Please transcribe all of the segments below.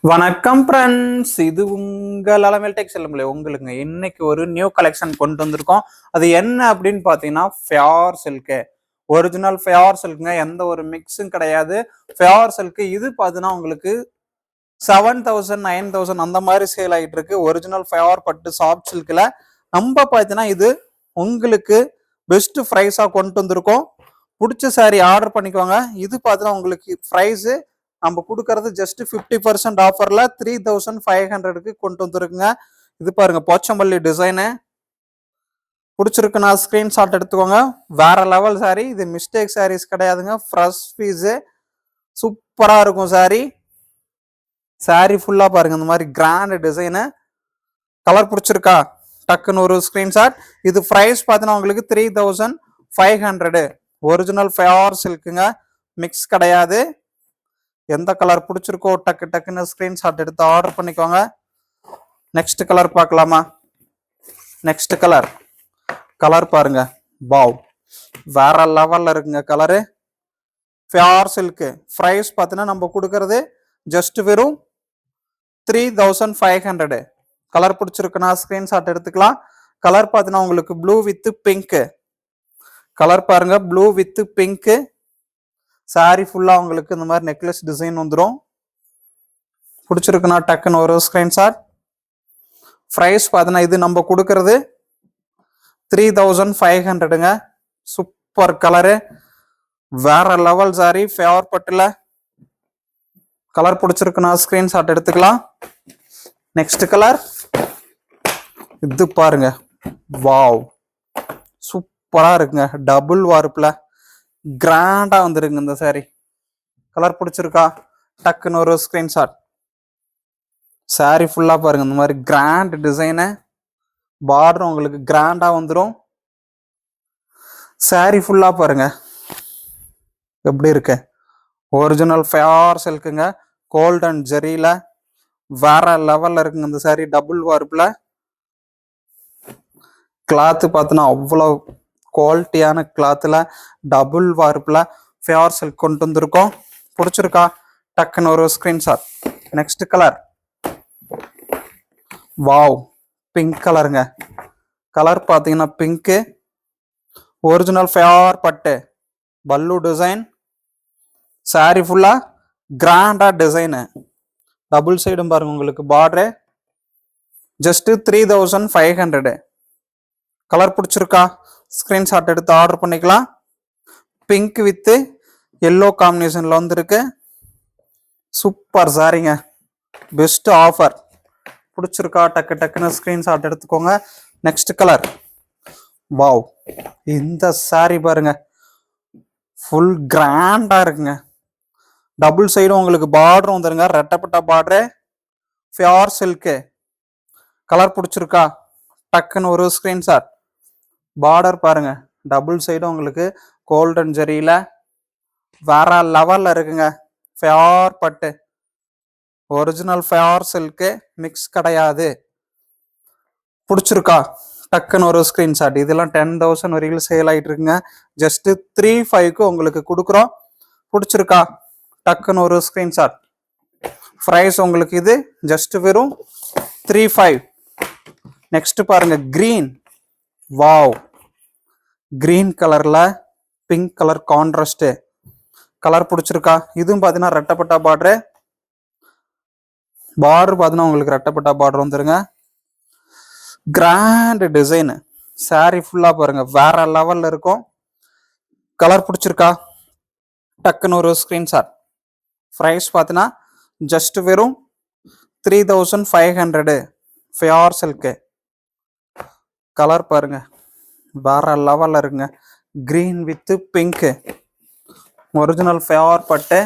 வணக்கம் ஃப்ரெண்ட்ஸ், இது உங்கள் அலமேல் டெக் செல்லுங்களே. உங்களுக்கு இன்னைக்கு ஒரு நியூ கலெக்ஷன் கொண்டு வந்திருக்கோம். அது என்ன அப்படின்னு பார்த்தீங்கன்னா ஃபியார் சில்க்கு. ஒரிஜினல் ஃபியார் சில்க்குங்க, எந்த ஒரு மிக்ஸும் கிடையாது. ஃபியார் சில்க்கு இது பார்த்தீங்கன்னா உங்களுக்கு 7,000 9,000 அந்த மாதிரி சேல் ஆகிட்டு இருக்கு. ஒரிஜினல் ஃபியார் பட்டு சாஃப்ட் சில்கில் நம்ம பார்த்தீங்கன்னா இது உங்களுக்கு பெஸ்ட் ப்ரைஸாக கொண்டு வந்திருக்கோம். பிடிச்ச சாரி ஆர்டர் பண்ணிக்கோங்க. இது பார்த்தீங்கன்னா உங்களுக்கு ப்ரைஸு நம்ம கொடுக்கறது ஜஸ்ட் 50% ஆஃபர்ல 3,500க்கு கொண்டு வந்துருக்குங்க. இது பாருங்க, போச்சம்பள்ளி டிசைனு பிடிச்சிருக்குன்னா ஸ்கிரீன்ஷாட் எடுத்துக்கோங்க. வேற லெவல் சாரி, இது மிஸ்டேக் சாரீஸ் கிடையாதுங்க. ஃப்ரெஷ் பீஸு சூப்பரா இருக்கும் சாரி. சாரி ஃபுல்லா பாருங்க, இந்த மாதிரி கிராண்ட் டிசைனு. கலர் பிடிச்சிருக்கா? டக்குன்னு ஒரு ஸ்கிரீன்ஷாட். இது ப்ரைஸ் பார்த்தீங்கன்னா உங்களுக்கு 3,500. ஒரிஜினல் ஃபியார் சில்க்குங்க, மிக்ஸ் கிடையாது. எந்த கலர் பிடிச்சிருக்கோ டக்குன்னு ஸ்கிரீன்ஷாட் எடுத்து ஆர்டர் பண்ணிக்கோங்க. நெக்ஸ்ட் கலர் பார்க்கலாமா? நெக்ஸ்ட் கலர் பாருங்க, வாவ், வேற லெவல்ல இருக்குங்க கலரு. ஃபியார் சில்க்கு ப்ரைஸ் பார்த்தீங்கன்னா நம்ம கொடுக்கறது ஜஸ்ட் வெறும் 3,500. கலர் பிடிச்சிருக்குன்னா ஸ்கிரீன்ஷாட் எடுத்துக்கலாம். கலர் பார்த்தீங்கன்னா உங்களுக்கு ப்ளூ வித் பிங்க் கலர் பாருங்க, ப்ளூ வித் பிங்க். சாரி ஃபுல்லா உங்களுக்கு இந்த மாதிரி நெக்லஸ் டிசைன் வந்துடும். பிடிச்சிருக்குன்னா டக்குன்னு ஒரு ஸ்கிரீன்ஷாட். ப்ரைஸ் பார்த்தீங்கன்னா இது நம்ம கொடுக்கறது 3,500ங்க. சூப்பர் கலரு, வேற லெவல் சாரி. ஃபேவர் பட்டுல கலர் பிடிச்சிருக்குன்னா ஸ்கிரீன்ஷாட் எடுத்துக்கலாம். நெக்ஸ்ட் கலர் இது பாருங்க, வாவ், சூப்பரா இருக்குங்க. டபுள் வார்ப்புல கிராண்டா வந்துருங்க இந்த சாரி. கலர் பிடிச்சிருக்கா? டக்குன்னு ஒரு ஸ்கிரீன்ஷாட். சாரி ஃபுல்லா பாருங்க, இந்த மாதிரி கிராண்ட் டிசைனு. பார்டர் உங்களுக்கு கிராண்டா வந்துடும். சாரி ஃபுல்லா பாருங்க எப்படி இருக்கு. ஒரிஜினல் ஃபியார் சில்க்குங்க, கோல்டன் ஜெரியில வேற லெவல்ல இருக்குங்க இந்த சாரி. டபுள் வார்ப்புல கிளாத்து பார்த்தோன்னா அவ்வளோ குவாலிட்டியான கிளாத்துல டபுள் வார்ப்புல ஃபியார் சில்க் கொண்டு வந்திருக்கோம். பிடிச்சிருக்கா? டக்குன்னு ஒரு screenshot. Next colour, wow, pink கலருங்க. கலர் பார்த்தீங்கன்னா பிங்க்கு. ஒரிஜினல் ஃபியார் பட்டு பல்லு டிசைன். சாரி ஃபுல்லா கிராண்டா டிசைனு. டபுள் சைடும் பாருங்க உங்களுக்கு பார்டரு. ஜஸ்ட் 3,500. கலர் பிடிச்சிருக்கா? ஸ்கிரீன்ஷாட் எடுத்து ஆர்டர் பண்ணிக்கலாம். பிங்க் வித் எல்லோ காம்பினேஷன்ல வந்துருக்கு. சூப்பர் சாரிங்க, பெஸ்ட் ஆஃபர். பிடிச்சிருக்கா? டக்குன்னு ஸ்கிரீன்ஷாட் எடுத்துக்கோங்க. நெக்ஸ்ட் கலர், வாவ், இந்த சாரி பாருங்க, ஃபுல் கிராண்டா இருக்குங்க. டபுள் சைடும் உங்களுக்கு பார்டரும் வந்துருங்க, ரெட்டப்பட்ட பார்டரு. ஃபியார் சில்க்கு. கலர் பிடிச்சிருக்கா? டக்குன்னு ஒரு ஸ்கிரீன்ஷாட். பார்டர் பாருங்க, டபுள் சைடும் உங்களுக்கு கோல்டன் ஜெரியில வேற லெவல்ல இருக்குங்க. ஃபியார் பட்டு, ஒரிஜினல் ஃபியார் சில்க்கு, மிக்ஸ் கிடையாது. பிடிச்சிருக்கா? டக்குன்னு ஒரு ஸ்கிரீன்ஷாட். இதெல்லாம் 10,000 வரைக்கும் சேல் ஆகிட்டு இருக்குங்க. ஜஸ்ட் 3,500க்கு உங்களுக்கு கொடுக்குறோம். பிடிச்சிருக்கா? டக்குன்னு ஒரு ஸ்கிரீன்ஷாட். ப்ரைஸ் உங்களுக்கு இது ஜஸ்ட் வெறும் 3,500. நெக்ஸ்ட் பாருங்க, கிரீன். வாவ், கிரீன் கலர்ல பிங்க் கலர் கான்ட்ராஸ்ட். கலர் பிடிச்சிருக்கா? இதுவும் பார்த்தீங்கன்னா ரெட்டப்பட்டா பார்டரு. பார்த்தீங்கன்னா உங்களுக்கு ரெட்டப்பட்டா பார்டர் வந்துருங்க. Grand design. சாரி ஃபுல்லா பாருங்க, வேற லெவல்ல இருக்கும். கலர் பிடிச்சிருக்கா? டக்குன்னு ஒரு ஸ்கிரீன்ஷாட். ப்ரைஸ் பார்த்தீங்கன்னா ஜஸ்ட் வெறும் 3,500. ஃபியார் சில்க்கு. கலர் பாருங்க, வேற லெவல்ல இருக்குங்க. கிரீன் வித் பிங்க், ஒரிஜினல் ஃபியார் பட்டு.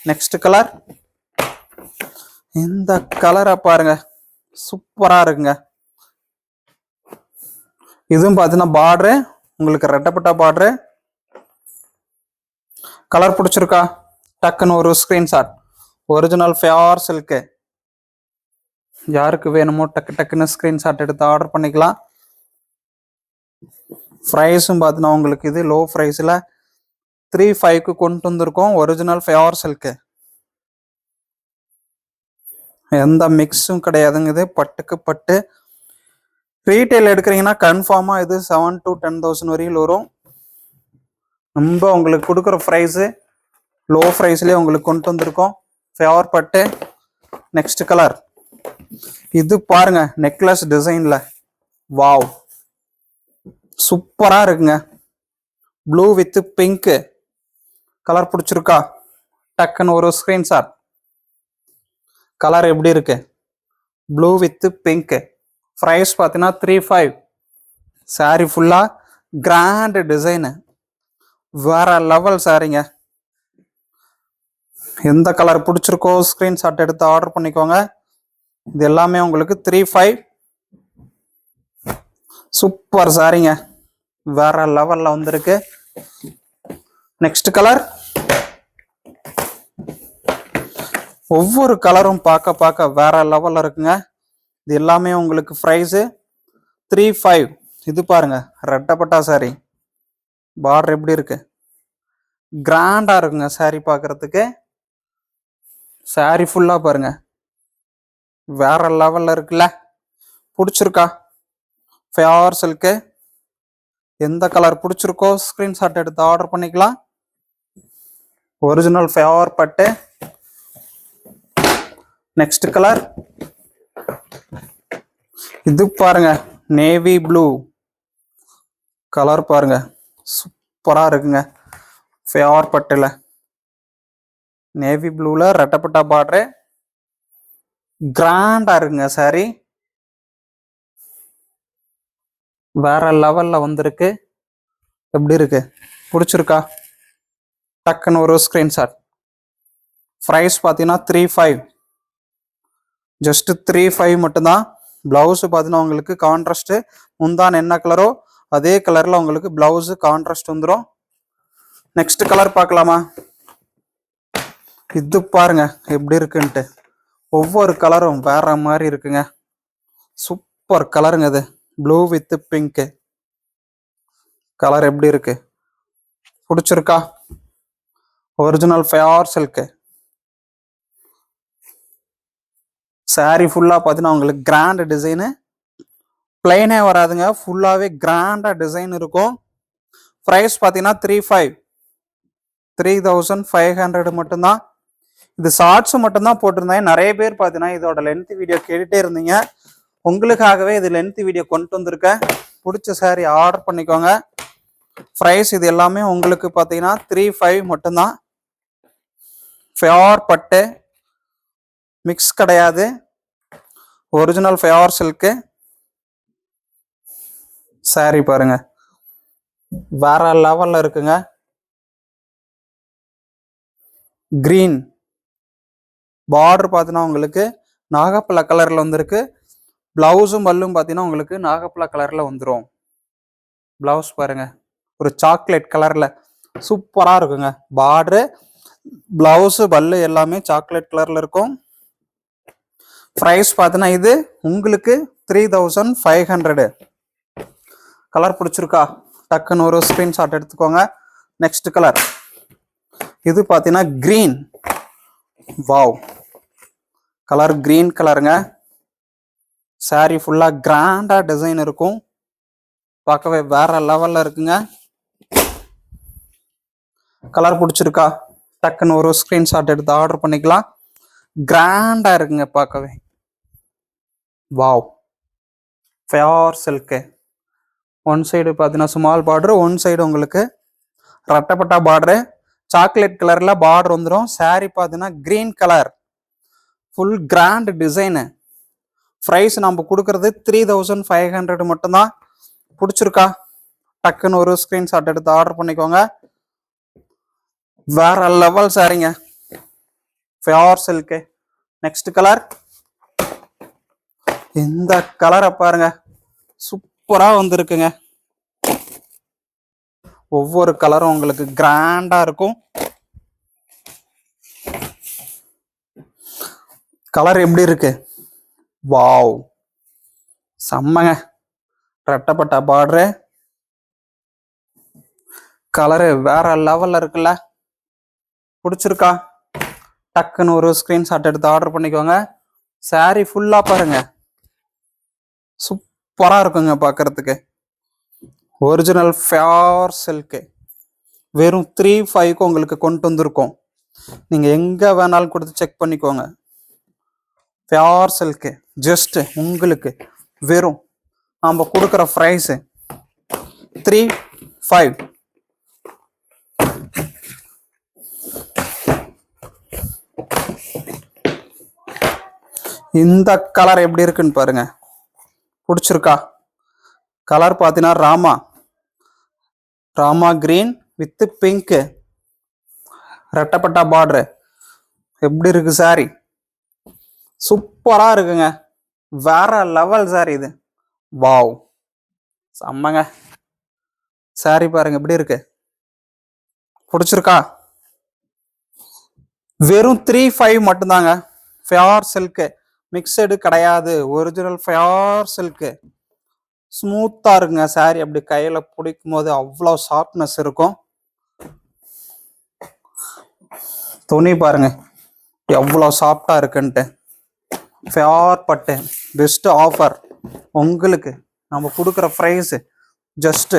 நெக்ஸ்ட் கலர், இந்த கலரை பாருங்க, சூப்பரா இருக்குங்க. இதுவும் பார்த்தீங்கன்னா பார்டரு உங்களுக்கு ரெட்டப்பட்ட பார்டரு. கலர் பிடிச்சிருக்கா? டக்குன்னு ஒரு ஸ்கிரீன்ஷாட். Original pure silk. யாருக்கு வேணுமோ டக்குன்னு ஸ்கிரீன்ஷாட் எடுத்து ஆர்டர் பண்ணிக்கலாம். ப்ரைஸும் பார்த்தீங்கன்னா உங்களுக்கு இது லோ ப்ரைஸில் 3,500க்கு கொண்டு வந்திருக்கோம். Original pure silk. எந்த மிக்ஸும் கிடையாதுங்க. இது பட்டுக்கு பட்டு. ரீட்டைல் எடுக்கிறீங்கன்னா கன்ஃபார்மாக இது 7 to 10,000 வரையில் வரும். ரொம்ப உங்களுக்கு கொடுக்குற ப்ரைஸு லோ ப்ரைஸ்லேயே உங்களுக்கு கொண்டு வந்திருக்கோம். ஃபேவர் பட்டு. நெக்ஸ்ட் கலர் இது பாருங்க, நெக்லஸ் டிசைன்ல. வாவ், சூப்பரா இருக்குங்க. ப்ளூ வித் பிங்க் கலர் பிடிச்சிருக்கா? டக்குன்னு ஒரு ஸ்கிரீன்ஷாட். கலர் எப்படி இருக்கு? Blue with pink. ப்ரைஸ் பார்த்தீங்கன்னா 3,500. சாரி ஃபுல்லா கிராண்ட் டிசைனு, வேற லெவல் சாரிங்க. எந்த கலர் பிடிச்சிருக்கோ ஸ்கிரீன்ஷாட் எடுத்து ஆர்டர் பண்ணிக்கோங்க. இது எல்லாமே உங்களுக்கு 3,500. சூப்பர் சாரிங்க, வேற லெவல்ல வந்திருக்கு. Next colour. ஒவ்வொரு கலரும் பார்க்க பார்க்க வேற லெவல்ல இருக்குங்க. இது எல்லாமே உங்களுக்கு ப்ரைஸு 3,500. இது பாருங்க, ரெட்டப்பட்டா சாரி. பார்டர் எப்படி இருக்கு? கிராண்டா இருக்குங்க சாரி பார்க்கறதுக்கு. சாரி ஃபுல்லா பாருங்க, வேற லெவல்ல இருக்குல்ல. பிடிச்சிருக்கா? Favour silk. எந்த கலர் பிடிச்சிருக்கோ ஸ்கிரீன்ஷாட் எடுத்து ஆர்டர் பண்ணிக்கலாம். ஒரிஜினல் ஃபேவர் பட்டு. நெக்ஸ்ட் கலர் இது பாருங்க, நேவி ப்ளூ கலர் பாருங்க, சூப்பரா இருக்குங்க. ஃபேவர் பட்டுல நேவி ப்ளூல ரெட்டப்பட்டா பார்டரு, கிராண்டா இருக்குங்க சாரி. வேற லெவல்ல வந்திருக்கு. எப்படி இருக்கு? பிடிச்சிருக்கா? டக்குன்னு ஒரு ஸ்கிரீன்ஷாட். ப்ரைஸ் பார்த்தீங்கன்னா 3,500. ஜஸ்ட் 3,500 மட்டும்தான். பிளவுஸ் பார்த்தீங்கன்னா உங்களுக்கு கான்ட்ராஸ்ட். முந்தான் என்ன கலரோ அதே கலர்ல உங்களுக்கு பிளவுஸ் கான்ட்ராஸ்ட் வந்துடும். நெக்ஸ்ட் கலர் பார்க்கலாமா? இது பாருங்க எப்படி இருக்குன்ட்டு. ஒவ்வொரு கலரும் வேற மாதிரி இருக்குங்க. சூப்பர் கலருங்க இது. ப்ளூ வித் பிங்க் கலர் எப்படி இருக்கு? பிடிச்சிருக்கா? Original favour silk. சாரி ஃபுல்லா பார்த்தீங்கன்னா உங்களுக்கு கிராண்ட் டிசைனு. பிளைனே வராதுங்க, ஃபுல்லாவே கிராண்டா டிசைன் இருக்கும். ப்ரைஸ் பார்த்தீங்கன்னா 3,500 மட்டும்தான். இது ஷார்ட்ஸ் மட்டும்தான் போட்டிருந்தேன். நிறைய பேர் பார்த்தீங்கன்னா இதோட லென்த் வீடியோ கேட்டுட்டே இருந்தீங்க. உங்களுக்காகவே இது லென்த் வீடியோ கொண்டு வந்திருக்கேன். பிடிச்ச சாரி ஆர்டர் பண்ணிக்கோங்க. ப்ரைஸ் இது எல்லாமே உங்களுக்கு பார்த்தீங்கன்னா 3,500 மட்டும்தான். ஃபேவர் பட்டு, மிக்ஸ் கிடையாது, ஒரிஜினல் ஃபேவர் சில்க்கு. சாரி பாருங்க, வேற லெவல்ல இருக்குங்க. கிரீன் பார்டர் பார்த்தீங்கன்னா உங்களுக்கு நாகப்பழ கலர்ல வந்திருக்கு. பிளவுஸும் பல்லும் பார்த்தீங்கன்னா உங்களுக்கு நாகப்பழ கலர்ல வந்துடும். பிளவுஸ் பாருங்க, ஒரு சாக்லேட் கலர்ல சூப்பரா இருக்குங்க. பார்டரு, பிளவுஸ், பல்லு எல்லாமே சாக்லேட் கலர்ல இருக்கும். ப்ரைஸ் பார்த்தீங்கன்னா இது உங்களுக்கு 3,500. கலர் பிடிச்சிருக்கா? டக்குன்னு ஒரு ஸ்கிரீன்ஷாட் எடுத்துக்கோங்க. நெக்ஸ்ட் கலர் இது பார்த்தீங்கன்னா கிரீன். வாவ், கலர் கிரீன் கலருங்க. சாரி ஃபுல்லா கிராண்டா டிசைன் இருக்கும். பார்க்கவே வேற லெவல்ல இருக்குங்க. கலர் பிடிச்சிருக்கா? டக்குன்னு ஒரு ஸ்கிரீன்ஷாட் எடுத்து ஆர்டர் பண்ணிக்கலாம். கிராண்டா இருக்குங்க பார்க்கவே. Wow, favour silk. One side பார்த்தீங்கன்னா ஸ்மால் பார்டரு, ஒன் சைடு உங்களுக்கு ரெட்டப்பட்டா பார்டரு. சாக்லேட் கலர்ல பார்டர் வந்துடும். சாரி பார்த்தீங்கன்னா green colour, full grand design. Price நம்ம கொடுக்கறது 3,500 மட்டும்தான். பிடிச்சிருக்கா? டக்குன்னு ஒரு ஸ்கிரீன்ஷாட் எடுத்து ஆர்டர் பண்ணிக்கோங்க. வேற லெவல் சாரிங்க, ஃபேவர் சில்க்கு. Next colour. இந்த கலரை பாருங்க, சூப்பரா வந்திருக்குங்க. ஒவ்வொரு கலரும் உங்களுக்கு கிராண்டா இருக்கும். கலர் எப்படி இருக்கு? வாவ், செம்மங்க. ரெட்டப்பட்டா பார்டரு, கலரு வேற லெவல்ல இருக்குல்ல. பிடிச்சிருக்கா? டக்குன்னு ஒரு ஸ்கிரீன்ஷாட் எடுத்து ஆர்டர் பண்ணிக்கோங்க. சாரி ஃபுல்லா பாருங்க சூப்பரா இருக்குங்க பார்க்கறதுக்கு. Original pure silk. வெறும் 3,500 உங்களுக்கு கொண்டு வந்திருக்கோம். நீங்க எங்க வேணாலும் கொடுத்து செக் பண்ணிக்கோங்க. ஃபியோர் சில்க் ஜஸ்ட் உங்களுக்கு வெறும் நம்ம கொடுக்குற ப்ரைஸ் 3,500. இந்த கலர் எப்படி இருக்குன்னு பாருங்க. பிடிச்சிருக்கா? கலர் பார்த்தீங்கன்னா ராமா கிரீன் வித் பிங்க் ரெட்டப்பட்டா பார்டர். எப்படி இருக்கு சாரி? சூப்பரா இருக்குங்க. வேற லெவல் சாரி இது. வாவ், செம்மங்க. சாரி பாருங்க எப்படி இருக்கு. பிடிச்சிருக்கா? வெறும் 3,500 மட்டும்தாங்க. ஃபியோர் சில்க், மிக்சடு கிடையாது. Original pure silk. ஸ்மூத்தா இருக்குங்க சாரி. அப்படி கையில பிடிக்கும் போது அவ்வளோ சாஃப்ட்னஸ் இருக்கும். துணி பாருங்க எவ்வளோ சாஃப்டா இருக்குன்ட்டு. ஃபியோர் பட்டு பெஸ்ட் ஆஃபர் உங்களுக்கு. நம்ம கொடுக்குற ப்ரைஸ் ஜஸ்ட்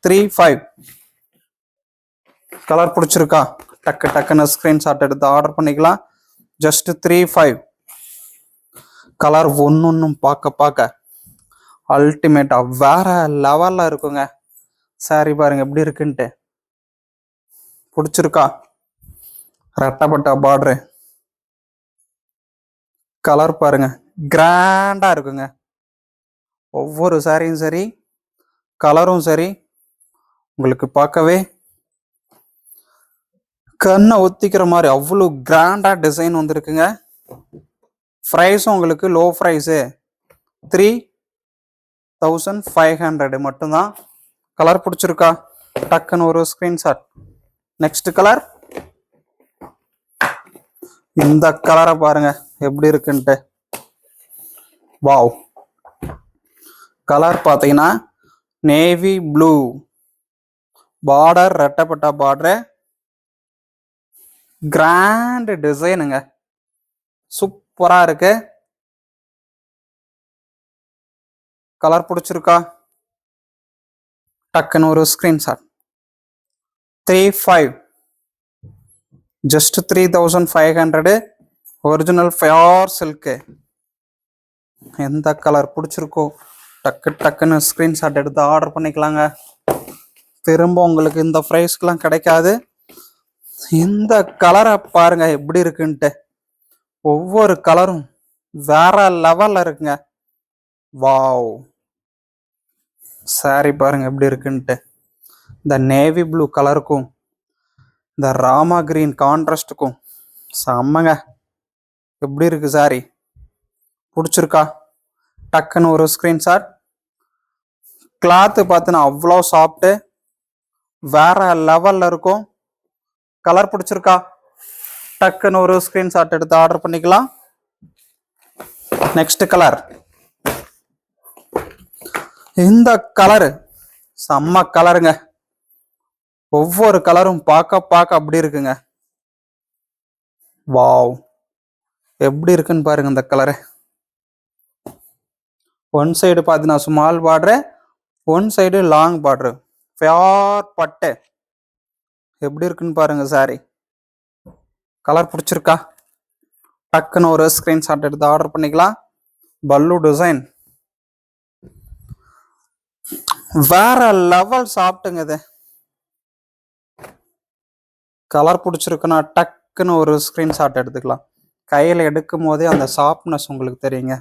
3,500. கலர் பிடிச்சிருக்கா? டக்குன்னு ஸ்கிரீன்ஷாட் எடுத்து ஆர்டர் பண்ணிக்கலாம். ஜஸ்ட் 3,500. கலர் ஒன்னும் பார்க்க அல்டிமேட்டா வேற லெவல்ல இருக்குங்க. சாரி பாருங்க எப்படி இருக்குன்ட்டு. பிடிச்சிருக்கா? ரெட்டப்பட்டா பார்டரு. கலர் பாருங்க கிராண்டா இருக்குங்க. ஒவ்வொரு சாரியும் சரி, கலரும் சரி, உங்களுக்கு பார்க்கவே கண்ணை ஒத்திக்கிற மாதிரி அவ்வளோ கிராண்டா டிசைன் வந்துருக்குங்க. ப்ரைஸும் உங்களுக்கு லோ ப்ரைஸு 3,500 மட்டும்தான். கலர் பிடிச்சிருக்கா? டக்குன்னு ஒரு ஸ்கிரீன்ஷாட். Next colour. இந்த கலரை பாருங்க எப்படி இருக்குன்ட்டு. வாவ், கலர் பார்த்தீங்கன்னா நேவி ப்ளூ பார்டர், ரெட்டப்பட்டா பார்டர், கிராண்ட் டிசைனுங்க. சூப்பரா இருக்கு. கலர் பிடிச்சிருக்கா? டக்குன்னு ஒரு screenshot. 3,500. Just 3,500. Original pure silk. எந்த கலர் பிடிச்சிருக்கோ டக்குன்னு ஸ்கிரீன்ஷாட் எடுத்து ஆர்டர் பண்ணிக்கலாங்க. திரும்ப உங்களுக்கு இந்த ப்ரைஸ்க்கெல்லாம் கிடைக்காது. இந்த கலரை பாருங்க எப்படி இருக்குன்ட்டு. ஒவ்வொரு கலரும் வேற லெவல்ல இருக்குங்க. வாவ், சாரி பாருங்க எப்படி இருக்குன்ட்டு. இந்த நேவி ப்ளூ கலருக்கும் இந்த ராமா கிரீன் கான்ட்ராஸ்டுக்கும் செம்மங்க. எப்படி இருக்கு சாரி? பிடிச்சிருக்கா? டக்குன்னு ஒரு ஸ்கிரீன்ஷாட். கிளாத்து பார்த்தீங்கன்னா அவ்வளோ சாஃப்ட்டு வேற லெவல்ல இருக்கும். கலர் பிடிச்சிருக்கா? டக்குன்னு ஒரு ஸ்கிரீன்ஷாட் எடுத்து ஆர்டர் பண்ணிக்கலாம். Next colour. இந்த கலரு செம்ம கலருங்க. ஒவ்வொரு கலரும் பார்க்க அப்படி இருக்குங்க. வாவ், எப்படி இருக்குன்னு பாருங்க இந்த கலரு. ஒன் சைடு பார்த்தீங்கன்னா small border, one side long border. Pure பட்டு. எப்படி இருக்குன்னு பாருங்க சாரி. கலர் பிடிச்சிருக்கா? டக்குன்னு ஒரு ஸ்கிரீன்ஷாட் எடுத்து ஆர்டர் பண்ணிக்கலாம். பல்லு டிசைன் வேற லெவல் சாப்பிட்டுங்க இது. கலர் பிடிச்சிருக்குன்னா டக்குன்னு ஒரு ஸ்கிரீன்ஷாட் எடுத்துக்கலாம். கையில் எடுக்கும் போதே அந்த சாஃப்ட்னஸ் உங்களுக்கு தெரியுங்க.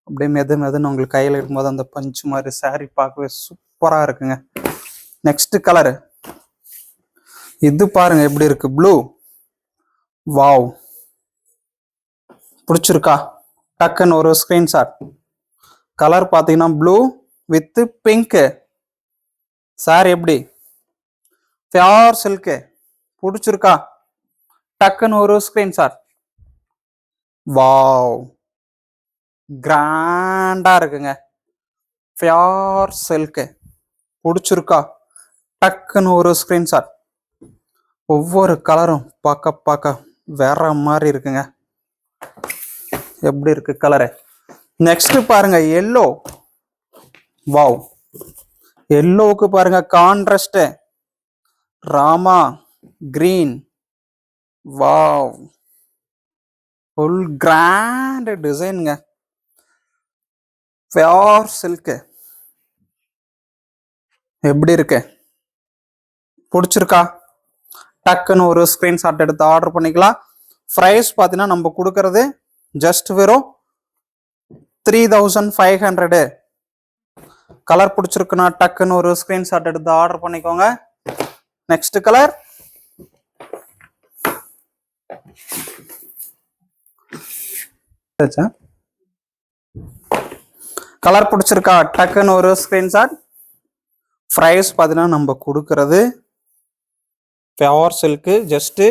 அப்படியே மெதுன்னு உங்களுக்கு கையில் எடுக்கும்போது அந்த பஞ்சு மாதிரி சாரி பார்க்கவே சூப்பராக இருக்குங்க. Next colour. இது பாருங்க எப்படி இருக்கு. ப்ளூ. வாவ், பிடிச்சிருக்கா? டக்குன்னு ஒரு ஸ்கிரீன்ஷாட். கலர் பார்த்தீங்கன்னா ப்ளூ வித் பிங்க். சாரி எப்படி? ஃபியோர் சில்க். பிடிச்சிருக்கா? டக்குன்னு ஒரு ஸ்கிரீன்ஷாட். வாவ், கிராண்டா இருக்குங்க. ஃபியோர் சில்க். பிடிச்சிருக்கா? டக்குன்னு ஒரு ஸ்கிரீன்ஷாட். ஒவ்வொரு கலரும் பார்க்க வேற மாதிரி இருக்குங்க. எப்படி இருக்கு கலரு. நெக்ஸ்ட் பாருங்க எல்லோ. வாவ், எல்லோவுக்கு பாருங்க கான்ட்ராஸ்ட் ராமா கிரீன். வாவ், ஃபுல் கிராண்ட் டிசைனுங்க. Pure silk. எப்படி இருக்கு, பிடிச்சிருக்கா? டக்குன்னு ஒரு ஸ்கிரீன்ஷாட் எடுத்து ஆர்டர் பண்ணிக்கலாம். ப்ரைஸ் பார்த்தீங்கன்னா நம்ம கொடுக்கறது ஜஸ்ட் வெறும் 3500. கலர் பிடிச்சிருக்குன்னா டக்குன்னு ஒரு ஸ்கிரீன்ஷாட் எடுத்து ஆர்டர் பண்ணிக்கோங்க. நெக்ஸ்ட் கலர் கலர் பிடிச்சிருக்கா? டக்குன்னு ஒரு ஸ்கிரீன்ஷாட். ப்ரைஸ் பார்த்தீங்கன்னா நம்ம கொடுக்கறது பியோர் சில்க்கு. ஜஸ்ட்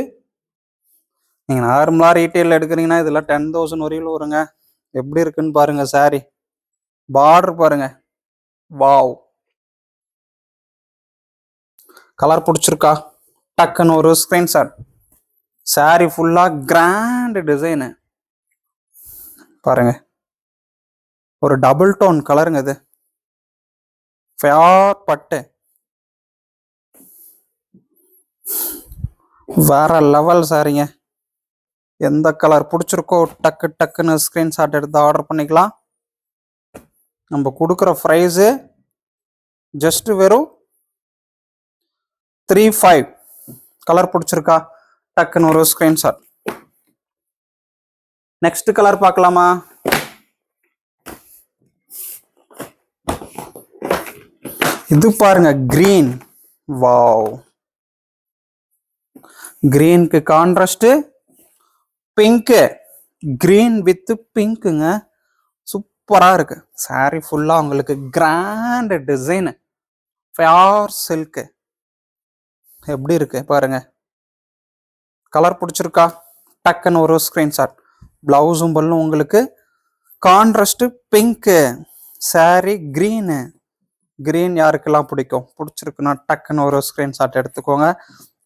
நீங்க நார்மலா ரீட்டைல் எடுக்கிறீங்கன்னா இதுல 10,000 வரையில வருங்க. எப்படி இருக்குன்னு பாருங்க சாரி. பார்டர் பாருங்க. வாவ், கலர் பிடிச்சிருக்கா? டக்குன்னு ஒரு ஸ்கிரீன்ஷாட். சாரி ஃபுல்லா கிராண்ட் டிசைனு பாருங்க. ஒரு டபுள் டோன் கலருங்க இது. பியோர் பட்டு. வேற லெவல் சாரிங்க. எந்த கலர் பிடிச்சிருக்கோ டக்குன்னு ஸ்கிரீன்ஷாட் எடுத்து ஆர்டர் பண்ணிக்கலாம். நம்ம கொடுக்குற ப்ரைஸு ஜஸ்ட் வெறும் 3500. கலர் பிடிச்சிருக்கா? டக்குன்னு ஒரு ஸ்கிரீன்ஷாட். நெக்ஸ்ட் கலர் பார்க்கலாமா? இது பாருங்க கிரீன். வாவ், கிரீனுக்கு கான்ட்ராஸ்ட் பிங்க். கிரீன் வித் பிங்க்குங்க. சூப்பரா இருக்கு. சாரி ஃபுல்லா உங்களுக்கு கிராண்ட் டிசைன். Pure silk. எப்படி இருக்கு பாருங்க. கலர் பிடிச்சிருக்கா? டக்குன்னு ஒரு ஸ்கிரீன்ஷாட். பிளவுஸும் பல்லும் உங்களுக்கு contrast pink. Sorry green. Green யாருக்கெல்லாம் பிடிக்கும்? பிடிச்சிருக்குன்னா டக்குன்னு ஒரு ஸ்கிரீன்ஷாட் எடுத்துக்கோங்க.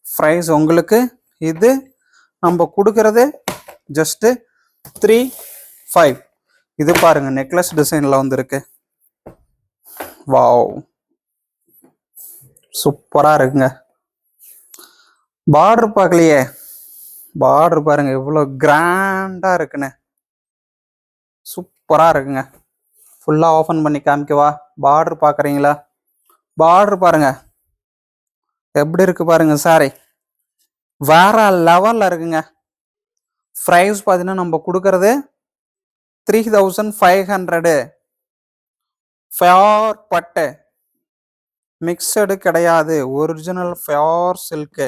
ப்ரைஸ் உங்களுக்கு இது நம்ம கொடுக்கறது ஜஸ்ட் 3500. இது பாருங்க நெக்லஸ் டிசைன்ல வந்துருக்கு. வாவ், சூப்பரா இருக்குங்க. பார்டர் பார்க்கலையே. பார்டர் பாருங்க எவ்வளவு கிராண்டா இருக்குன்னு. சூப்பரா இருக்குங்க. ஃபுல்லா ஓபன் பண்ணி காமிக்கவா? பார்டர் பாக்குறீங்களா? பார்டர் பாருங்க எப்படி இருக்கு பாருங்க. சாரி வேற லெவல்ல இருக்குங்க. ப்ரைஸ் பார்த்தீங்கன்னா நம்ம கொடுக்கறது 3500. பியோர் பட்டு, மிக்சடு கிடையாது. Original pure silk.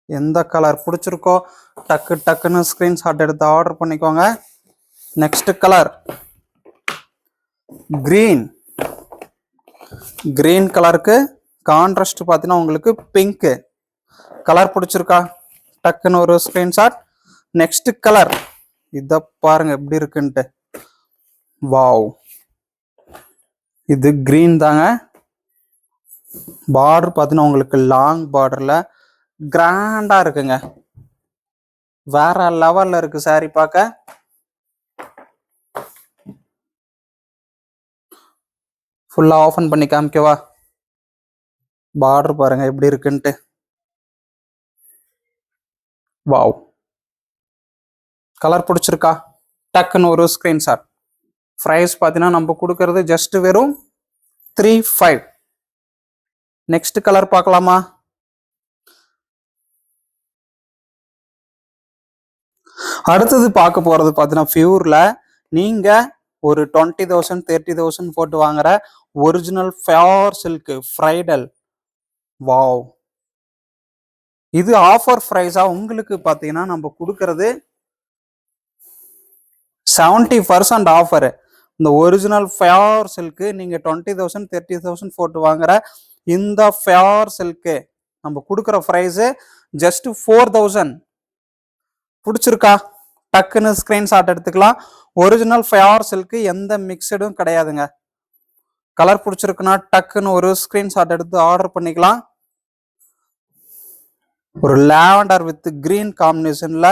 எந்த கலர் பிடிச்சிருக்கோ டக்குன்னு ஸ்கிரீன்ஷாட் எடுத்து ஆர்டர் பண்ணிக்கோங்க. Next colour green. கிரீன் கலருக்கு கான்ட்ராஸ்ட் பார்த்தீங்கன்னா உங்களுக்கு பிங்க். கலர் பிடிச்சிருக்கா? டக்குன்னு ஒரு ஸ்கிரீன்ஷாட். நெக்ஸ்ட் கலர் இத பாருங்க எப்படி இருக்குன்ட்டு. வாவ், இது கிரீன் தாங்க. பார்டர் பார்த்தீங்கன்னா உங்களுக்கு லாங் பார்டர்ல கிராண்டா இருக்குங்க. வேற லெவல்ல இருக்கு சாரி பார்க்க. ஃபுல்லா ஓபன் பண்ணி காமிக்கவா? பார்டர் பாருங்க எப்படி இருக்குன்ட்டு. வாவ், கலர் பிடிச்சிருக்கா? டக்குன்னு ஒரு ஸ்கிரீன்ஷாட். ப்ரைஸ் பார்த்தீங்கன்னா நம்ம கொடுக்கறது ஜஸ்ட் வெறும் 3500. நெக்ஸ்ட் கலர் பார்க்கலாமா? அடுத்தது பார்க்க போறது பார்த்தீங்கன்னா பியூர்ல நீங்க ஒரு 20,000 30,000 போட்டு வாங்குற original pure silk Friedel. Wow, இது ஆஃபர் பிரைஸா உங்களுக்கு பார்த்தீங்கன்னா நம்ம கொடுக்கறது 70% ஆஃபர். இந்த ஒரிஜினல் பியோர் சில்க்கு நீங்க 20,000 30,000 போட்டு வாங்குற இந்த பியோர் சில்க்கு நம்ம கொடுக்குற பிரைஸ் ஜஸ்ட் 4000. பிடிச்சிருக்கா? டக்குன்னு ஸ்கிரீன்ஷாட் எடுத்துக்கலாம். ஒரிஜினல் பியோர் சில்க்கு, எந்த மிக்சடும் கிடையாதுங்க. கலர் பிடிச்சிருக்குன்னா டக்குன்னு ஒரு ஸ்கிரீன்ஷாட் எடுத்து ஆர்டர் பண்ணிக்கலாம். ஒரு லாவெண்டர் வித் கிரீன் காம்பினேஷன்ல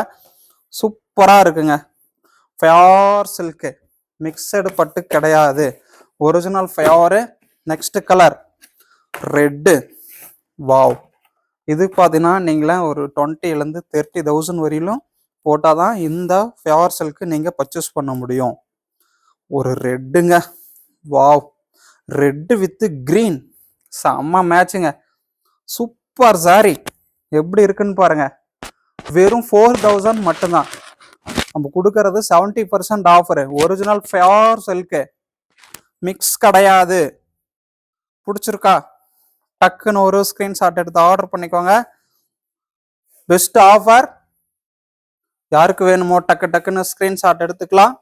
சூப்பரா இருக்குங்க. ஃபியார் சில்க்கு, மிக்சடு பட்டு கிடையாது, original pure. Next colour red. Wow, இது பார்த்தீங்கன்னா நீங்களே ஒரு 20 30,000 வரையிலும் போட்டால் தான் இந்த ஃபியார் சில்க்கு நீங்கள் பர்ச்சேஸ் பண்ண முடியும். ஒரு ரெட்டுங்க, வாவ், ரெட்டு வித்து கிரீன், செம்ம மேட்சுங்க, சூப்பர் சாரி. எப்படி இருக்குன்னு பாருங்க. வெறும் 4,000 மட்டும்தான். நம்ம கொடுக்கறது 70% offer. Original pure silk, mix கிடையாது. பிடிச்சிருக்கா? டக்குன்னு ஒரு ஸ்கிரீன்ஷாட் எடுத்து ஆர்டர் பண்ணிக்கோங்க. Best offer. யாருக்கு வேணுமோ டக்கு டக்குன்னு ஸ்கிரீன்ஷாட் எடுத்துக்கலாம்.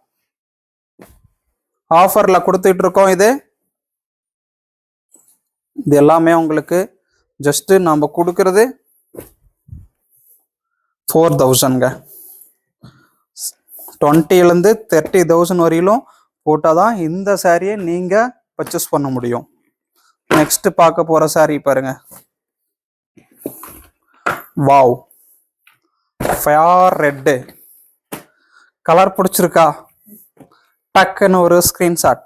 ஆஃபர்ல கொடுத்துட்டு இருக்கோம். இது எல்லாமே உங்களுக்கு ஜஸ்ட் நம்ம கொடுக்கறது 4,000ங்க. 20 30,000 வரையிலும் போட்டாதான் இந்த சாரியை நீங்க பர்ச்சேஸ் பண்ண முடியும். நெக்ஸ்ட் பார்க்க போற சாரி பாருங்க. வாவ், ஃபயர் ரெட்டு கலர் பிடிச்சிருக்கா? டக்குன்னு ஒரு ஸ்கிரீன்ஷாட்.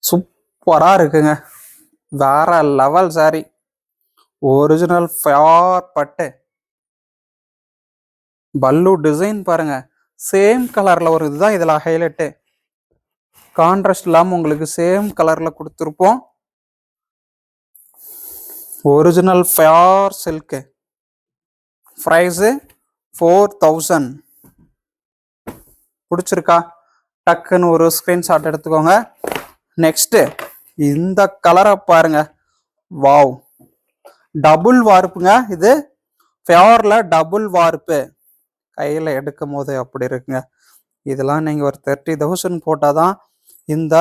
சூப்பரா இருக்குங்க, வேற லெவல் சாரி. ஒரிஜினல் ஃபயர் பட்டு, பல்லு டிசைன் பாருங்க, சேம் கலர்ல ஒரு இதுதான் இதுல ஹைலைட்டு. கான்ட்ராஸ்ட் இல்லாம உங்களுக்கு சேம் கலர்ல கொடுத்துருப்போம். Original fire silk, price 4,000. பிடிச்சிருக்கா? டக்குன்னு ஒரு ஸ்கிரீன்ஷாட் எடுத்துக்கோங்க. நெக்ஸ்ட் இந்த கலரை பாருங்க. வாவ், டபுள் வார்ப்புங்க. இது ஃபயர்ல டபுள் வார்ப்பு, கையில எடுக்கும் போது அப்படி இருக்குங்க. இதெல்லாம் நீங்க ஒரு 30,000 போட்டாதான் இந்த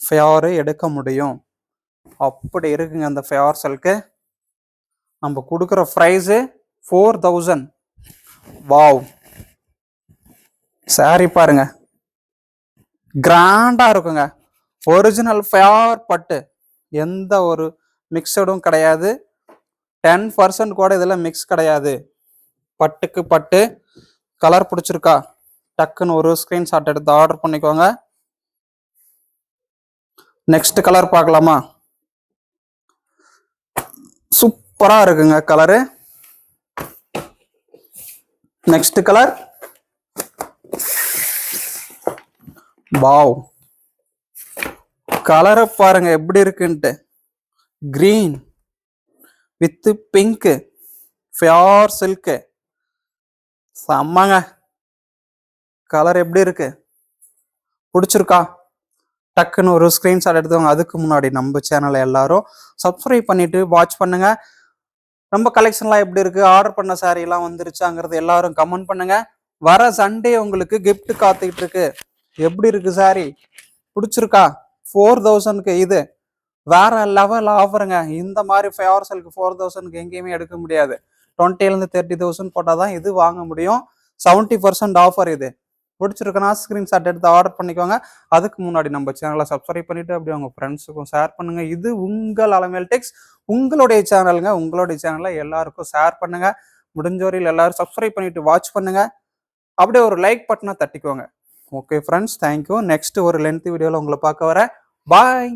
ஃபயரு எடுக்க முடியும். அப்படி இருக்குங்க அந்த ஃபயர் சில்க்கு. நம்ம கொடுக்குற பிரைஸ் 4,000. வாவ், சாரி பாருங்க, கிராண்டா இருக்குங்க. ஒரிஜினல் ஃபயர் பட்டு, எந்த ஒரு மிக்சடும் கிடையாது. 10% கூட இதுல மிக்ஸ் கிடையாது. பட்டுக்கு பட்டு. கலர் பிடிச்சிருக்கா? டக்குன்னு ஒரு ஸ்கிரீன்ஷாட் எடுத்து ஆர்டர் பண்ணிக்கோங்க. நெக்ஸ்ட் கலர் பார்க்கலாமா? சூப்பரா இருக்குங்க கலரு. நெக்ஸ்ட் கலர், வாவ், கலரை பாருங்க எப்படி இருக்குன்ட்டு. Green with pink, pure silk, செம்மங்க. கலர் எப்படி இருக்கு? பிடிச்சிருக்கா? டக்குன்னு ஒரு ஸ்கிரீன்ஷாட் எடுத்துவாங்க. அதுக்கு முன்னாடி நம்ம சேனலை எல்லாரும் சப்ஸ்கிரைப் பண்ணிட்டு வாட்ச் பண்ணுங்க. நம்ம கலெக்ஷன்லாம் எப்படி இருக்கு, ஆர்டர் பண்ண சாரி எல்லாம் வந்துருச்சாங்கிறது எல்லாரும் கமெண்ட் பண்ணுங்க. வர சண்டே உங்களுக்கு கிஃப்ட் காத்துக்கிட்டு இருக்கு. எப்படி இருக்கு சாரி? பிடிச்சிருக்கா? 4,000க்கு இது வேற லெவல் ஆஃபருங்க. இந்த மாதிரி ஃபயர் சில்க் 4,000க்கு எங்கேயுமே எடுக்க முடியாது. 20 30,000 போட்டாதான் இது வாங்க முடியும். 70% ஆஃபர் இது. பிடிச்சிருக்குன்னா ஸ்கிரீன்ஷாட் எடுத்து ஆர்டர் பண்ணிக்கோங்க. அதுக்கு முன்னாடி நம்ம சேனலை சப்ஸ்கிரைப் பண்ணிட்டு அப்படியே உங்க ஃப்ரெண்ட்ஸுக்கும் ஷேர் பண்ணுங்க. இது உங்கள் அலமேல் டெக்ஸ், உங்களுடைய சேனலுங்க. உங்களுடைய சேனலை எல்லாருக்கும் ஷேர் பண்ணுங்க. முடிஞ்ச வரையில் எல்லாரும் சப்ஸ்கிரைப் பண்ணிட்டு வாட்ச் பண்ணுங்க. அப்படியே ஒரு லைக் பட்டனை தட்டிக்கோங்க. Okay friends, thank you. நெக்ஸ்ட் ஒரு லென்த் வீடியோவில் உங்களை பார்க்க வரேன். பாய்.